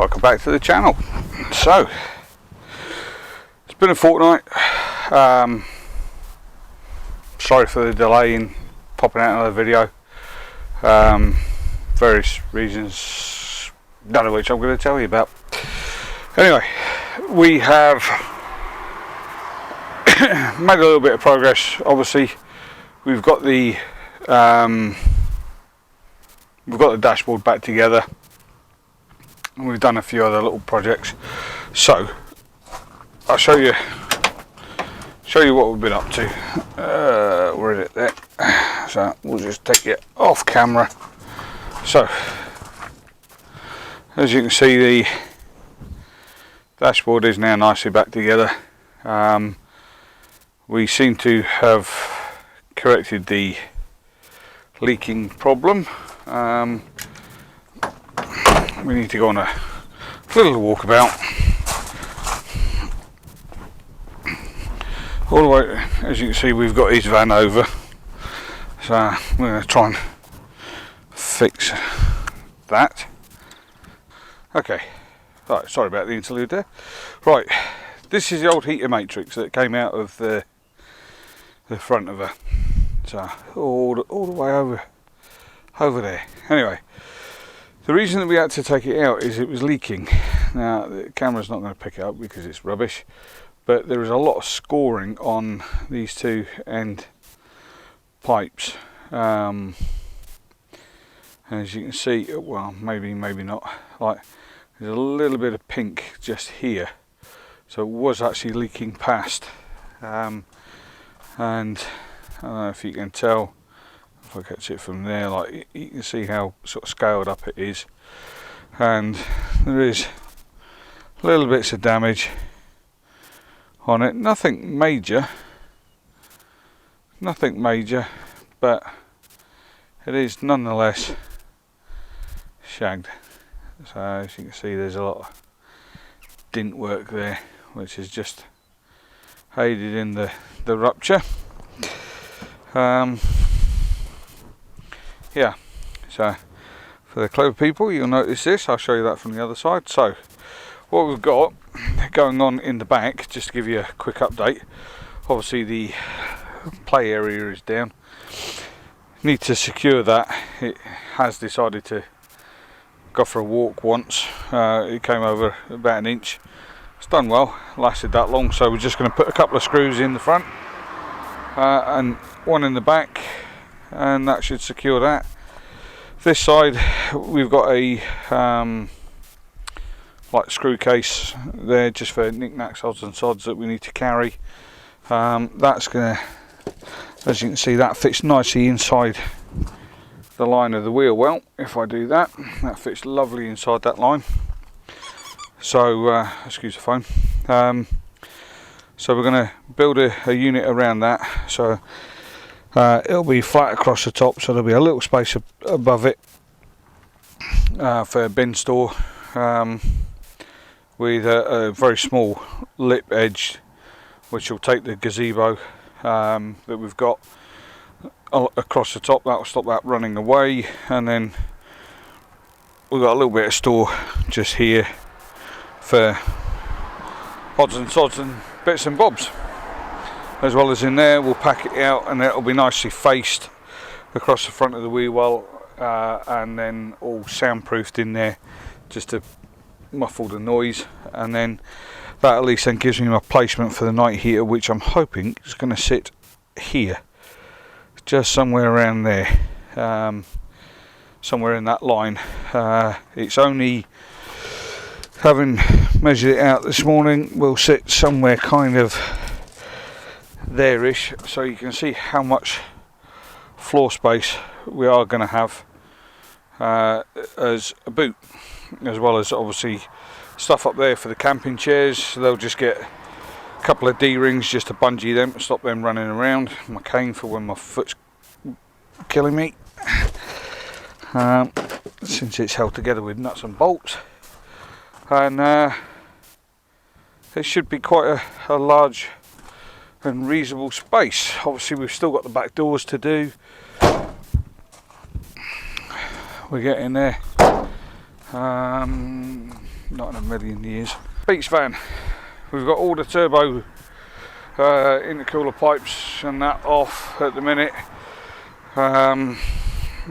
welcome back to the channel. So it's been a fortnight. Sorry for the delay in popping out another video. Various reasons, none of which I'm going to tell you about. Anyway, we have made a little bit of progress. Obviously we've got the dashboard back together, and we've done a few other little projects. So I'll show you what we've been up to. Where is it there? So we'll just take it off camera. So as you can see, the dashboard is now nicely back together. We seem to have corrected the leaking problem. We need to go on a little walkabout. All the way, as you can see, we've got his van over, so we're going to try and fix that. Okay, right, sorry about the interlude there. Right, this is the old heater matrix that came out of the front of her, so all the way over there. Anyway, the reason that we had to take it out is it was leaking. Now the camera's not going to pick it up because it's rubbish, but there is a lot of scoring on these two end pipes. As you can see, well, maybe not, like there's a little bit of pink just here, so it was actually leaking past. And I don't know if you can tell, if I catch it from there, like you can see how sort of scaled up it is, and there is little bits of damage on it. Nothing major, but it is nonetheless shagged. So as you can see, there's a lot of dint work there, which has just aided in the rupture. Yeah, so for the clever people, you'll notice this. I'll show you that from the other side. So what we've got going on in the back, just to give you a quick update, obviously the play area is down. Need to secure that. It has decided to go for a walk once. It came over about an inch. It's done well, lasted that long, so we're just going to put a couple of screws in the front and one in the back, and that should secure that. This side we've got a like screw case there, just for knick-knacks, odds and sods that we need to carry. That's gonna, as you can see, that fits nicely inside the line of the wheel well. If I do that, that fits lovely inside that line. So excuse the phone. So we're going to build a unit around that, so it'll be flat across the top, so there'll be a little space above it for a bin store, with a very small lip edge, which will take the gazebo that we've got across the top. That will stop that running away, and then we've got a little bit of store just here for odds and sods and bits and bobs, as well as in there. We'll pack it out, and it'll be nicely faced across the front of the wheel well, and then all soundproofed in there, just to muffle the noise. And then that at least then gives me my placement for the night heater, which I'm hoping is going to sit here, just somewhere around there, somewhere in that line. It's only, having measured it out this morning, will sit somewhere kind of there-ish, so you can see how much floor space we are going to have as a boot, as well as obviously stuff up there for the camping chairs. They'll just get a couple of D-rings just to bungee them, stop them running around. My cane for when my foot's killing me, since it's held together with nuts and bolts. And it should be quite a large and reasonable space. Obviously we've still got the back doors to do. We're getting there. not in a million years. Beach fan, we've got all the turbo intercooler pipes and that off at the minute.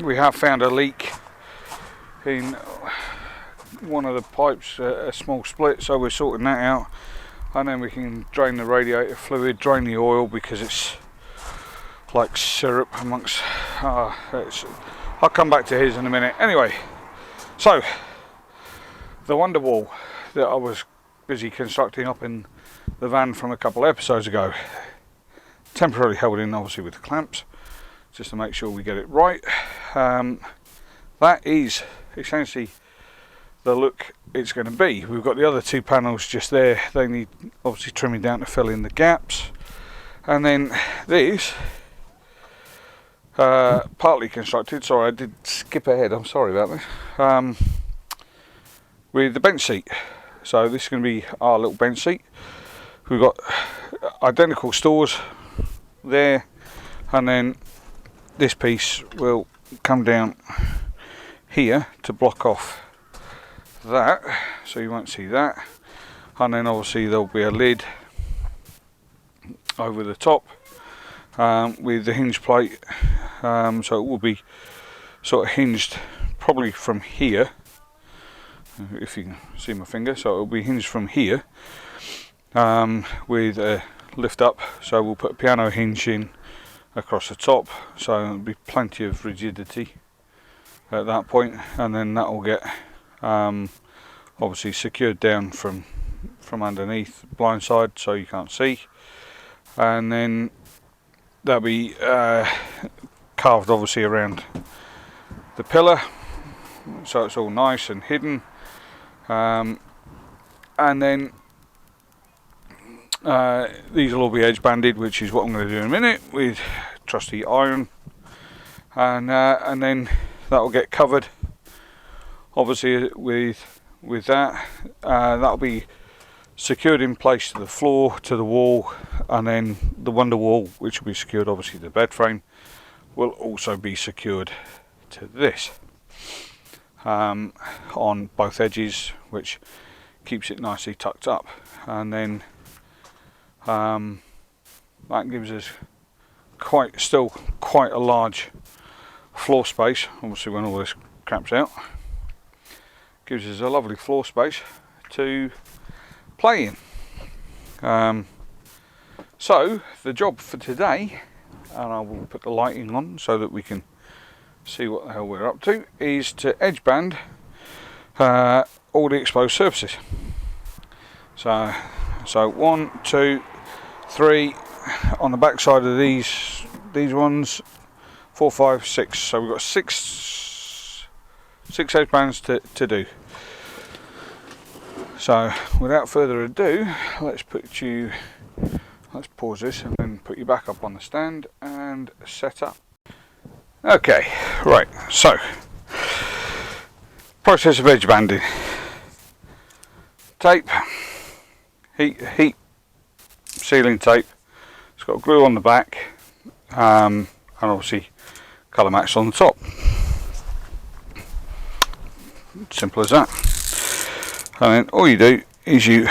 We have found a leak in one of the pipes, a small split, so we're sorting that out, and then we can drain the radiator fluid, drain the oil, because it's like syrup amongst I'll come back to his in a minute. Anyway, so the Wonderwall that I was busy constructing up in the van from a couple of episodes ago, temporarily held in obviously with the clamps just to make sure we get it right. That is essentially the look it's going to be. We've got the other two panels just there, they need obviously trimming down to fill in the gaps, and then this partly constructed, sorry I did skip ahead, I'm sorry about this, with the bench seat. So this is going to be our little bench seat. We've got identical stores there, and then this piece will come down here to block off that, so you won't see that, and then obviously there'll be a lid over the top with the hinge plate, so it will be sort of hinged probably from here, if you can see my finger, so it will be hinged from here with a lift up, so we'll put a piano hinge in across the top, so there'll be plenty of rigidity at that point, and then that will get obviously secured down from underneath blind side so you can't see, and then that'll be carved obviously around the pillar so it's all nice and hidden, and then these will all be edge banded, which is what I'm going to do in a minute with trusty iron, and then that will get covered obviously with that. That'll be secured in place to the floor, to the wall, and then the Wonderwall, which will be secured obviously to the bed frame, will also be secured to this on both edges, which keeps it nicely tucked up, and then that gives us still quite a large floor space, obviously when all this crap's out. Gives us a lovely floor space to play in. So the job for today, and I will put the lighting on so that we can see what the hell we're up to, is to edge band all the exposed surfaces. So 1, 2, 3 on the back side of these ones, 4, 5, 6. So we've got six edge bands to do. So without further ado, let's pause this and then put you back up on the stand and set up. Okay, right, so process of edge banding. Tape, heat sealing tape. It's got glue on the back, and obviously colour matched on the top. Simple as that. And then all you do is you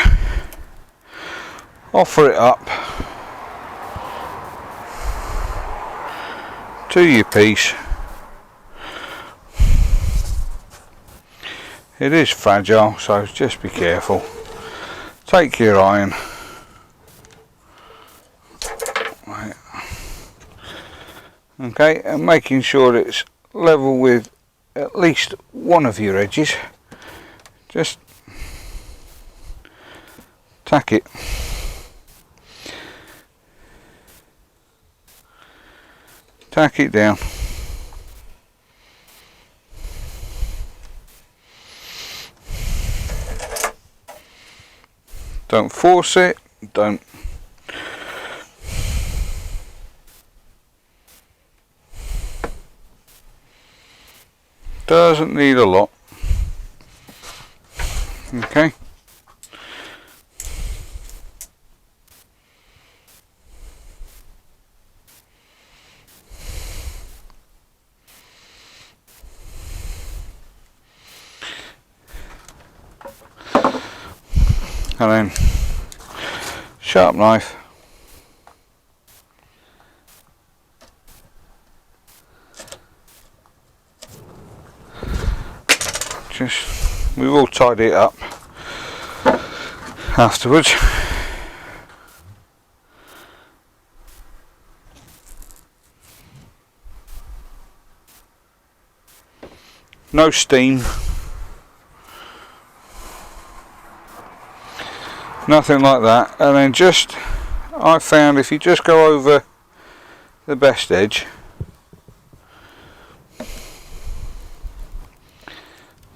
offer it up to your piece. It is fragile, so just be careful. Take your iron. Right. Okay, and making sure it's level with at least one of your edges. Just tack it. Tack it down. Don't force it, don't. Doesn't need a lot. Okay. and then sharp knife, we will tidy it up afterwards. No steam, nothing like that, and then just, I found if you just go over the best edge,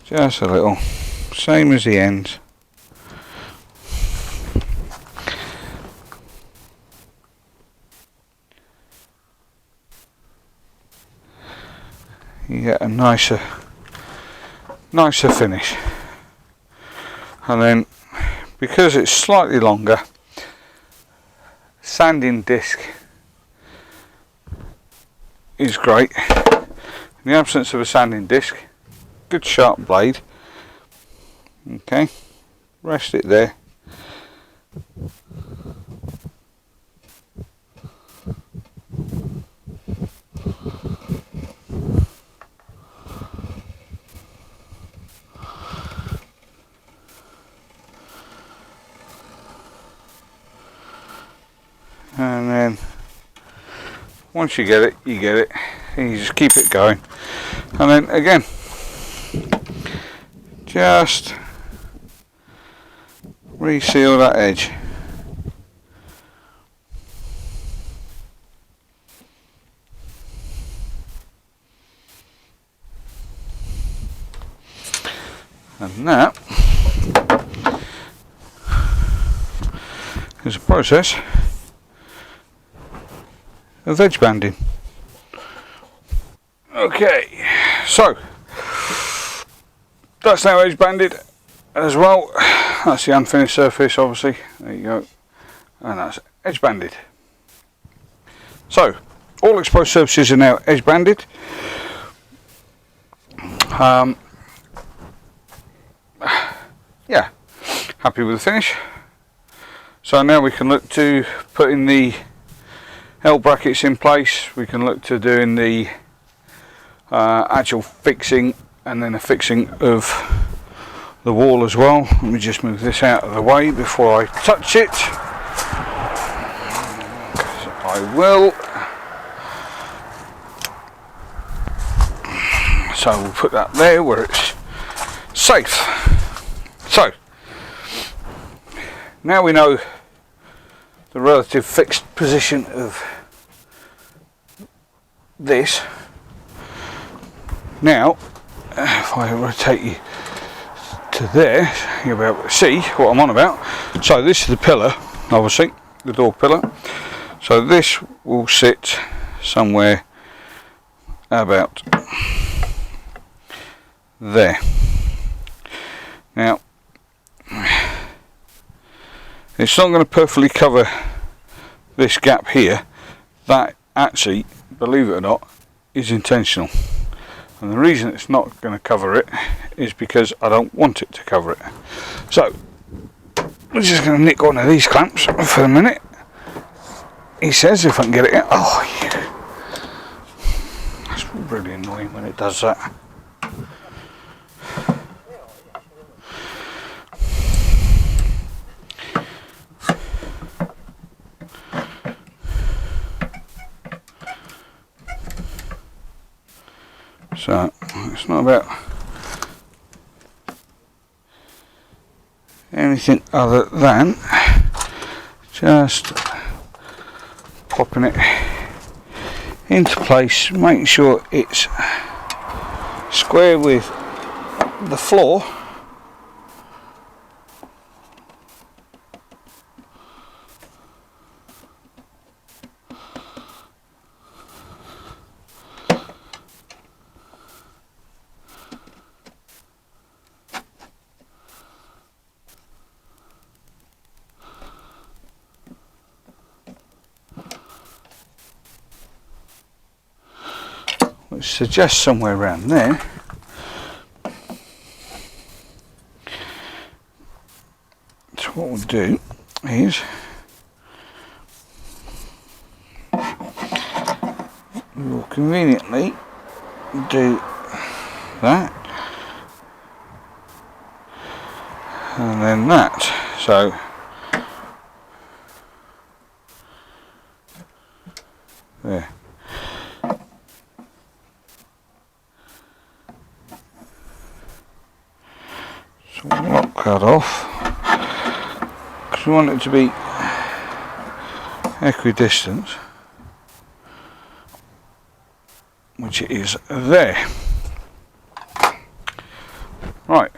just a little, same as the ends, you get a nicer finish. And then because it's slightly longer, sanding disc is great. In the absence of a sanding disc, good sharp blade, okay, rest it there, and then once you get it, and you just keep it going, and then again just reseal that edge. And that is a process of edge banding. Okay, so that's now edge banded as well. That's the unfinished surface, obviously. There you go, and that's edge banded. So all exposed surfaces are now edge banded. Yeah, happy with the finish. So now we can look to putting the L brackets in place. We can look to doing the actual fixing, and then a fixing of the wall as well. Let me just move this out of the way before I touch it. I will. So we'll put that there where it's safe. So now we know the relative fixed position of this. Now if I rotate you to there, you'll be able to see what I'm on about. So this is the pillar, obviously, the door pillar. So this will sit somewhere about there. Now it's not going to perfectly cover this gap here. That actually, believe it or not, is intentional. And the reason it's not going to cover it is because I don't want it to cover it. So we're just going to nick one of these clamps for a minute. He says, if I can get it in. Oh yeah, that's really annoying when it does that. So it's not about anything other than just popping it into place, making sure it's square with the floor. Which suggests somewhere around there. So what we'll do is we'll conveniently do that and then that. So there. So we'll lock that off because we want it to be equidistant, which it is there. Right.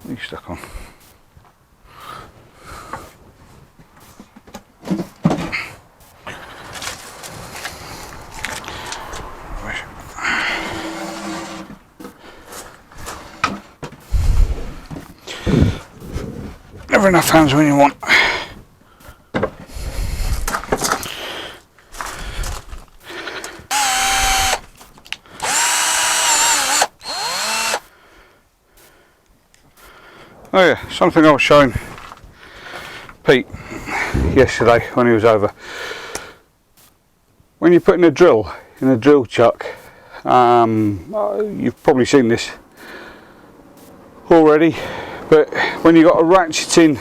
What are you stuck on? Never enough hands when you want. Oh yeah, something I was showing Pete yesterday when he was over. When you're putting a drill in a drill chuck, you've probably seen this already, but when you've got a ratcheting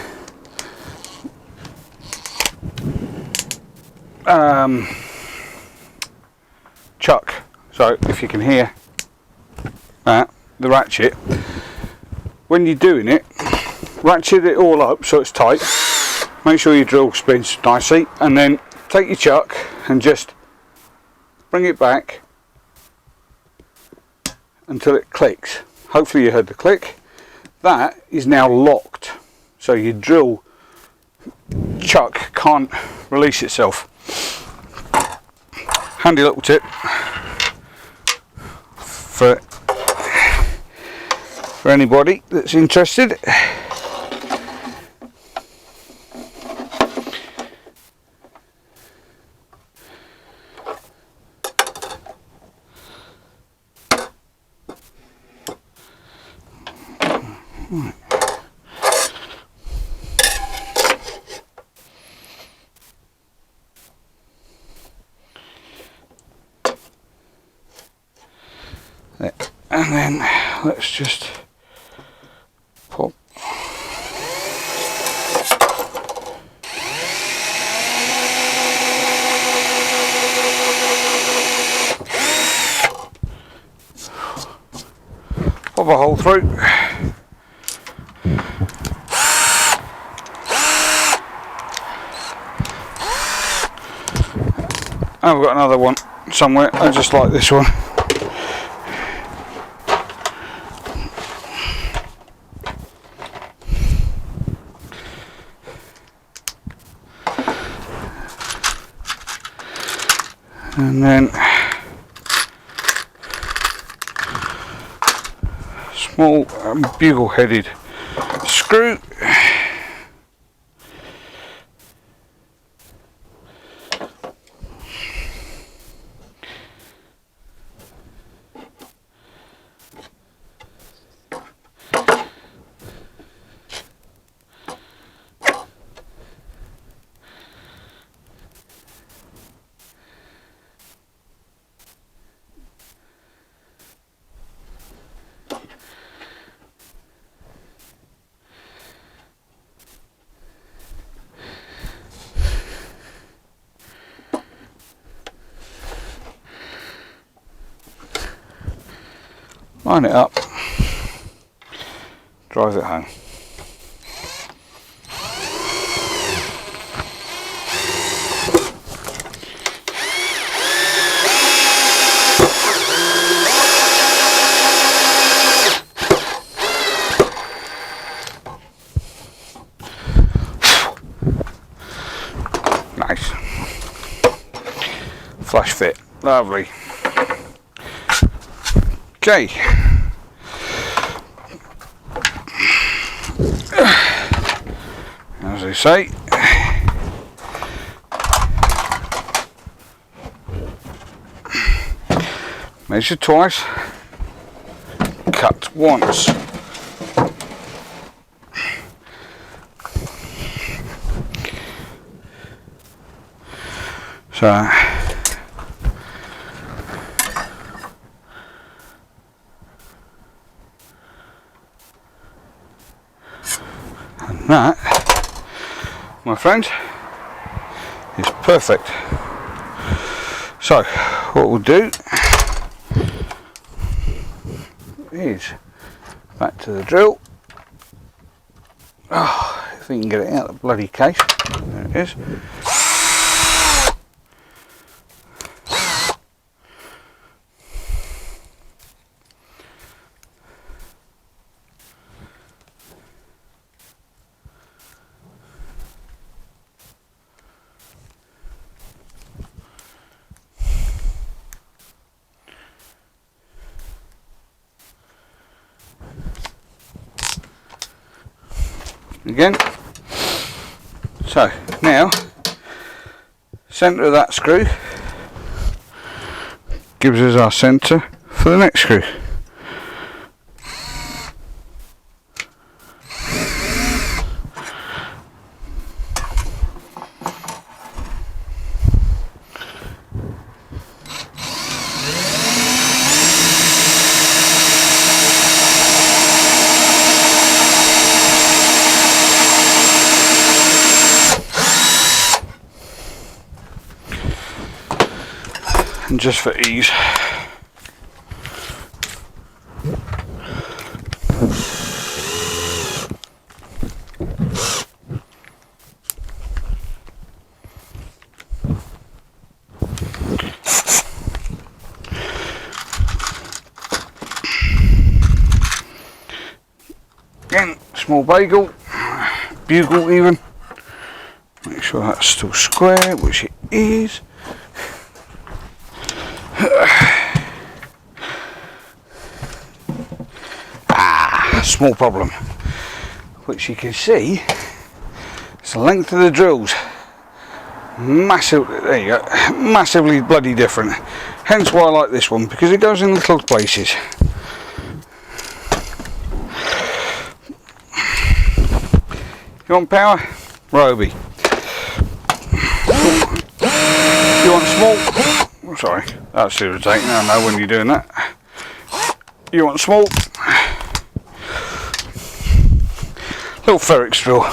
chuck, so if you can hear that, the ratchet, when you're doing it, ratchet it all up so it's tight, make sure your drill spins nicely, and then take your chuck and just bring it back until it clicks. Hopefully you heard the click. That is now locked, so your drill chuck can't release itself. Handy little tip for anybody that's interested. Right. There. And then let's just pop. Pop a hole through. I've got another one somewhere. I just like this one. And then small bugle headed screw. Line it up, drive it home. Nice. Flush fit, lovely. Okay. As they say, measure twice, cut once. So and that, my friends, is perfect. So what we'll do is back to the drill. Oh, if we can get it out of the bloody case. There it is. Again. So now, centre of that screw gives us our centre for the next screw. And just for ease, again, small bugle even, make sure that's still square, which it is. Small problem, which you can see is the length of the drills. Massive, there you go, massively bloody different. Hence why I like this one, because it goes in little places. You want power? Ryobi. You want small? Sorry, that's irritating, I know when you're doing that. You want small? Little Ferrex drill.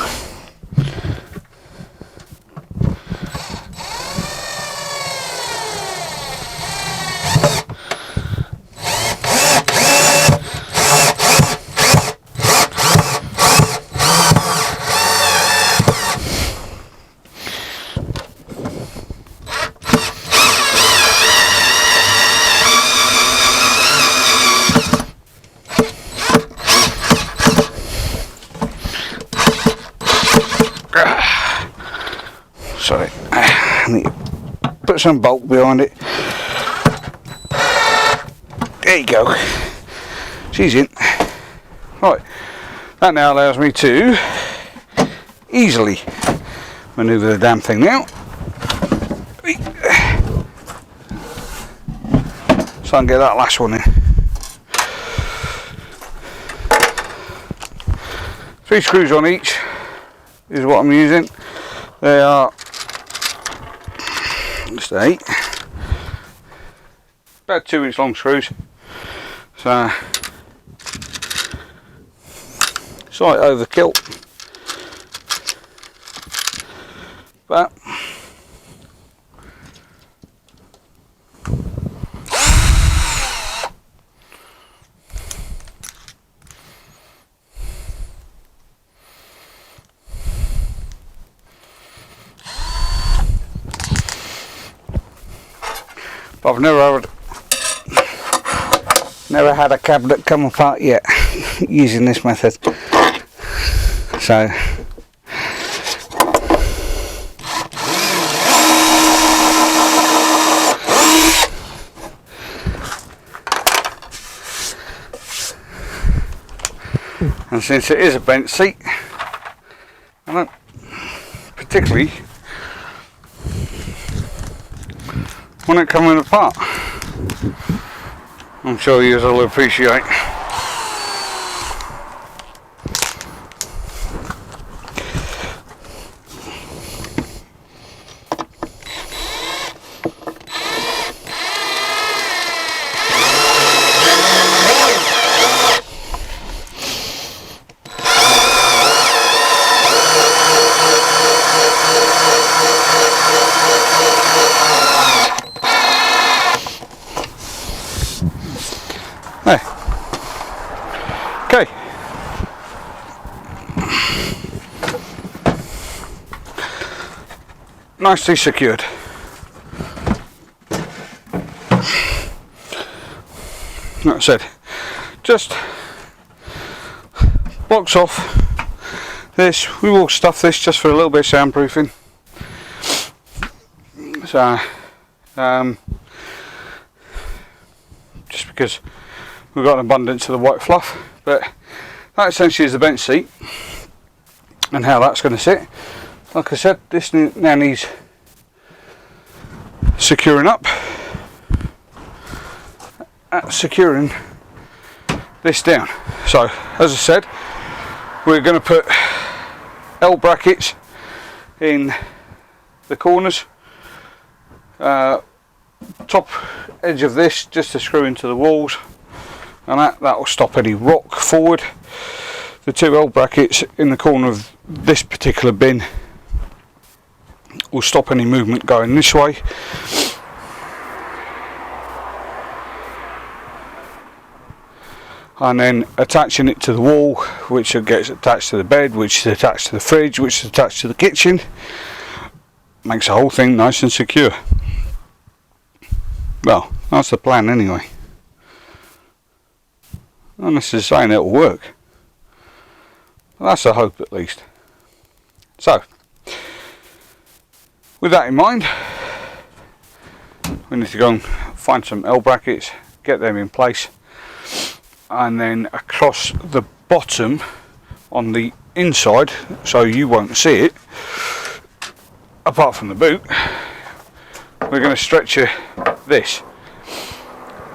Sorry, I need to put some bulk behind it. There you go. She's in. Right, that now allows me to easily manoeuvre the damn thing now. So I can get that last one in. 3 screws on each is what I'm using. They are just 8, about 2-inch long screws, so slight overkill, but I've never had a cabinet come apart yet using this method. So and since it is a bench seat, I don't particularly want it coming apart. I'm sure you will appreciate. nicely secured. Like I said, just blocks off this. We will stuff this just for a little bit of soundproofing. So just because we've got an abundance of the white fluff, but that essentially is the bench seat and how that's going to sit. Like I said, this now needs securing up, securing this down. So as I said, we're going to put L brackets in the corners, top edge of this just to screw into the walls, and that will stop any rock forward. The two L brackets in the corner of this particular bin will stop any movement going this way. And then attaching it to the wall, which gets attached to the bed, which is attached to the fridge, which is attached to the kitchen, makes the whole thing nice and secure. Well, that's the plan anyway. Not necessarily saying it'll work. That's a hope at least. So, with that in mind, we need to go and find some L brackets, get them in place, and then across the bottom on the inside, so you won't see it apart from the boot, we're going to stretch this,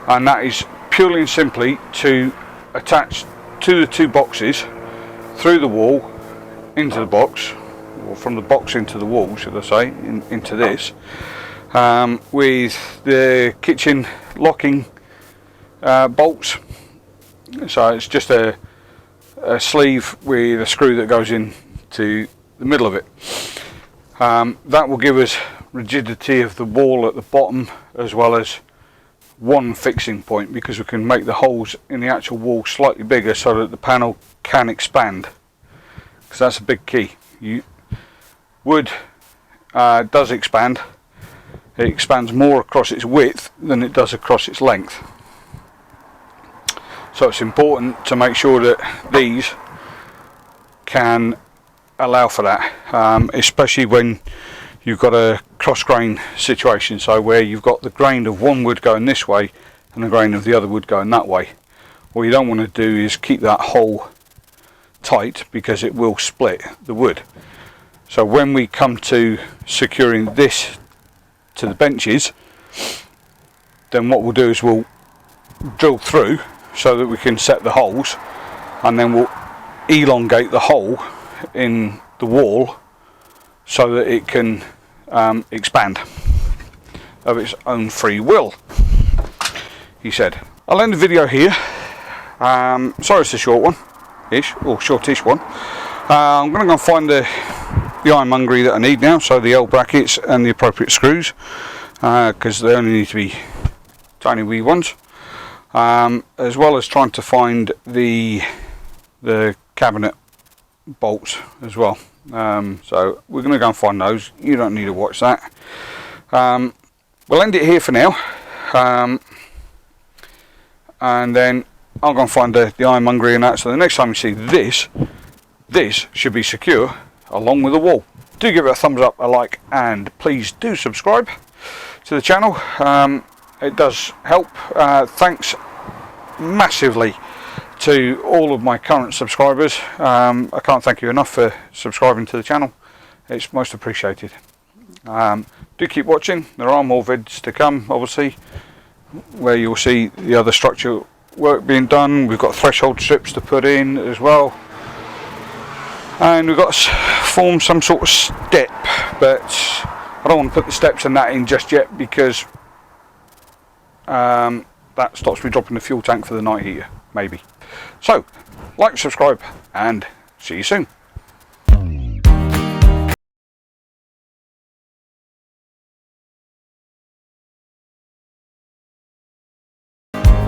and that is purely and simply to attach to the two boxes through the wall into the box, or from the box into the wall, should I say, into this, with the kitchen locking bolts. So it's just a sleeve with a screw that goes into the middle of it. That will give us rigidity of the wall at the bottom, as well as one fixing point, because we can make the holes in the actual wall slightly bigger so that the panel can expand, because that's a big key. Wood does expand. It expands more across its width than it does across its length. So it's important to make sure that these can allow for that, especially when you've got a cross grain situation, so where you've got the grain of one wood going this way and the grain of the other wood going that way. What you don't want to do is keep that hole tight, because it will split the wood. So when we come to securing this to the benches, then what we'll do is we'll drill through so that we can set the holes, and then we'll elongate the hole in the wall so that it can expand of its own free will, he said. I'll end the video here. Sorry it's a short one ish, or shortish one. I'm going to go and find the ironmongery that I need now, so the L brackets and the appropriate screws, because they only need to be tiny wee ones, as well as trying to find the cabinet bolts as well. So we're going to go and find those. You don't need to watch that. We'll end it here for now, and then I'll go and find the ironmongery and that, so the next time you see this should be secure along with the wall. Do give it a thumbs up, a like, and please do subscribe to the channel. It does help. Thanks massively to all of my current subscribers. I can't thank you enough for subscribing to the channel. It's most appreciated. Do keep watching. There are more vids to come, obviously, where you'll see the other structure work being done. We've got threshold strips to put in as well, and we've got to form some sort of step, but I don't want to put the steps and that in just yet, because that stops me dropping the fuel tank for the night heater, maybe. So, like, subscribe, and see you soon.